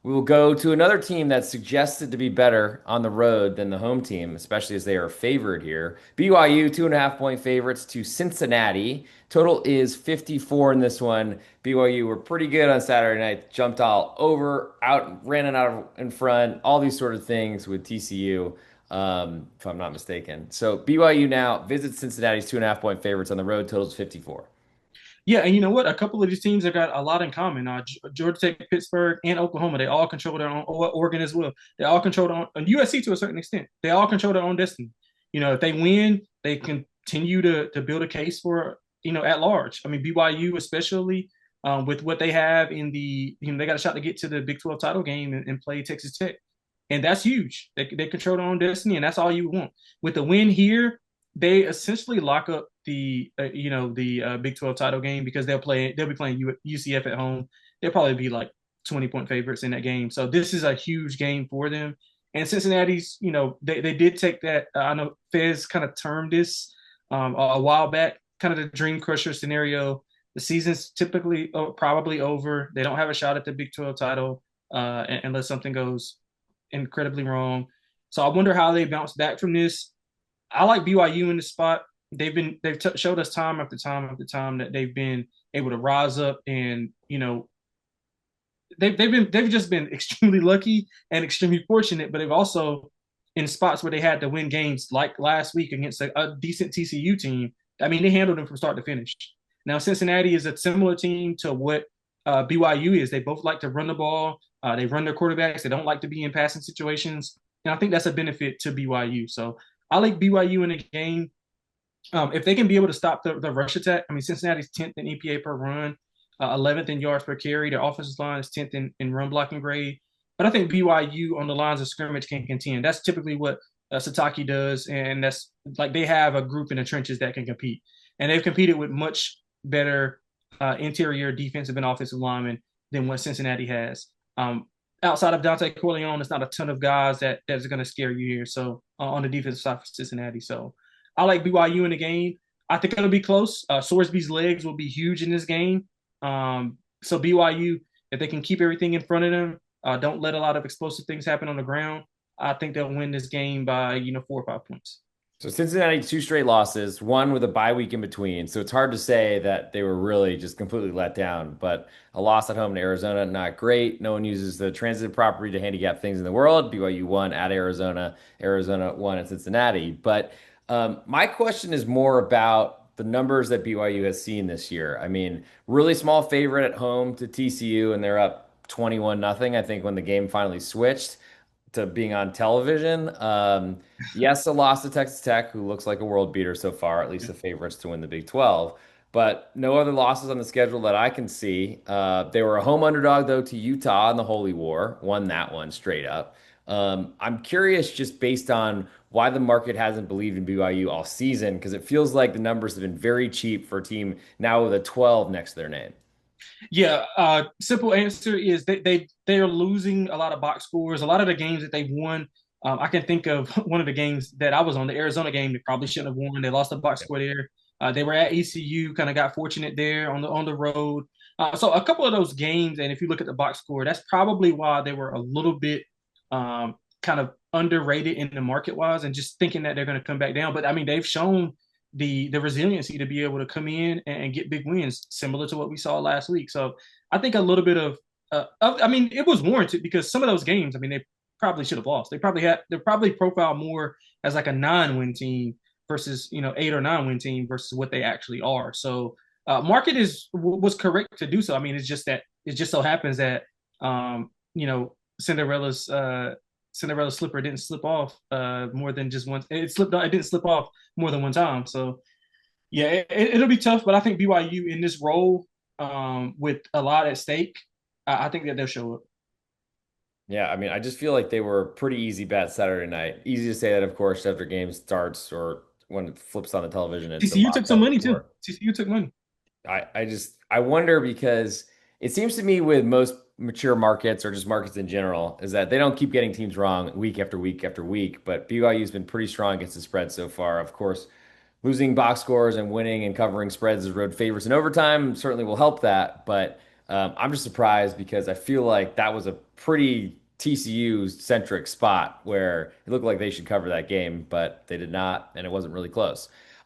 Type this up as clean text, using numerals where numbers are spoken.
We will go to another team that's suggested to be better on the road than the home team, especially as they are favored here. BYU, 2.5 point favorites to Cincinnati. Total is 54 in this one. BYU were pretty good on Saturday night, jumped all over, out, ran it out in front, all these sort of things with TCU, if I'm not mistaken. So BYU now visits Cincinnati's 2.5 point favorites on the road, totals 54. Yeah, and you know what? A couple of these teams have got a lot in common. Georgia Tech, Pittsburgh, and Oklahoma, they all control their own, or Oregon as well. They all control their own, and USC to a certain extent. They all control their own destiny. If they win, they continue to build a case for, at large. I mean, BYU, especially with what they have in they got a shot to get to the Big 12 title game and play Texas Tech. And that's huge. They control their own destiny, and that's all you want. With the win here, they essentially lock up the Big 12 title game because they'll be playing UCF at home. They'll probably be like 20-point favorites in that game. So this is a huge game for them. And Cincinnati's, they did take that. I know Fez kind of termed this a while back, kind of the dream crusher scenario. The season's typically probably over. They don't have a shot at the Big 12 title unless something goes incredibly wrong. So I wonder how they bounce back from this. I like BYU in the spot. They've showed us time after time after time that they've been able to rise up, and they've just been extremely lucky and extremely fortunate, but they've also in spots where they had to win games like last week against a decent TCU team. I mean, they handled them from start to finish. Now Cincinnati is a similar team to what BYU is. They both like to run the ball. They run their quarterbacks. They don't like to be in passing situations, and I think that's a benefit to BYU. So I like BYU in a game. If they can be able to stop the rush attack, I mean, Cincinnati's 10th in EPA per run, 11th in yards per carry. Their offensive line is 10th in run blocking grade. But I think BYU on the lines of scrimmage can contend. That's typically what Sitake does, and that's like they have a group in the trenches that can compete, and they've competed with much better interior defensive and offensive linemen than what Cincinnati has. Outside of Dante Corleone, it's not a ton of guys that's going to scare you here. So on the defensive side for Cincinnati, so I like BYU in the game. I think it'll be close. Sorsby's legs will be huge in this game. So BYU, if they can keep everything in front of them, don't let a lot of explosive things happen on the ground, I think they'll win this game by 4 or 5 points. So Cincinnati, two straight losses, one with a bye week in between. So it's hard to say that they were really just completely let down. But a loss at home to Arizona, not great. No one uses the transitive property to handicap things in the world. BYU won at Arizona. Arizona won at Cincinnati. But my question is more about the numbers that BYU has seen this year. I mean, really small favorite at home to TCU, and they're up 21 nothing. I think when the game finally switched to being on television. Yes, a loss to Texas Tech, who looks like a world beater so far, at least the favorites to win the Big 12. But no other losses on the schedule that I can see. They were a home underdog, though, to Utah in the Holy War, won that one straight up. I'm curious, just based on why the market hasn't believed in BYU all season, because it feels like the numbers have been very cheap for a team now with a 12 next to their name. Yeah, simple answer is they are losing a lot of box scores. A lot of the games that they've won, I can think of one of the games that I was on, the Arizona game. They probably shouldn't have won. They lost the box score there. They were at ECU, kind of got fortunate there on the road. So a couple of those games, and if you look at the box score, that's probably why they were a little bit kind of underrated in the market wise, and just thinking that they're going to come back down. But I mean, they've shown the resiliency to be able to come in and get big wins, similar to what we saw last week. So I think a little bit I mean, it was warranted because some of those games, I mean, they probably should have lost. They're probably profiled more as like a 9-win team versus 8 or 9-win team versus what they actually are. So market was correct to do so. I mean, it's just that it just so happens that Cinderella's Cinderella slipper didn't slip off more than just once. It slipped. It didn't slip off more than one time. So yeah, it'll be tough. But I think BYU in this role with a lot at stake, I think that they'll show up. Yeah, I mean, I just feel like they were pretty easy bet Saturday night. Easy to say that, of course, after game starts or when it flips on the television, it's a TCU took lock some up money too. score. TCU took money. I wonder because it seems to me with most mature markets or just markets in general is that they don't keep getting teams wrong week after week after week. But BYU's been pretty strong against the spread so far. Of course, losing box scores and winning and covering spreads as road favorites in overtime certainly will help that. But I'm just surprised because I feel like that was a pretty TCU centric spot where it looked like they should cover that game, but they did not, and it wasn't really close.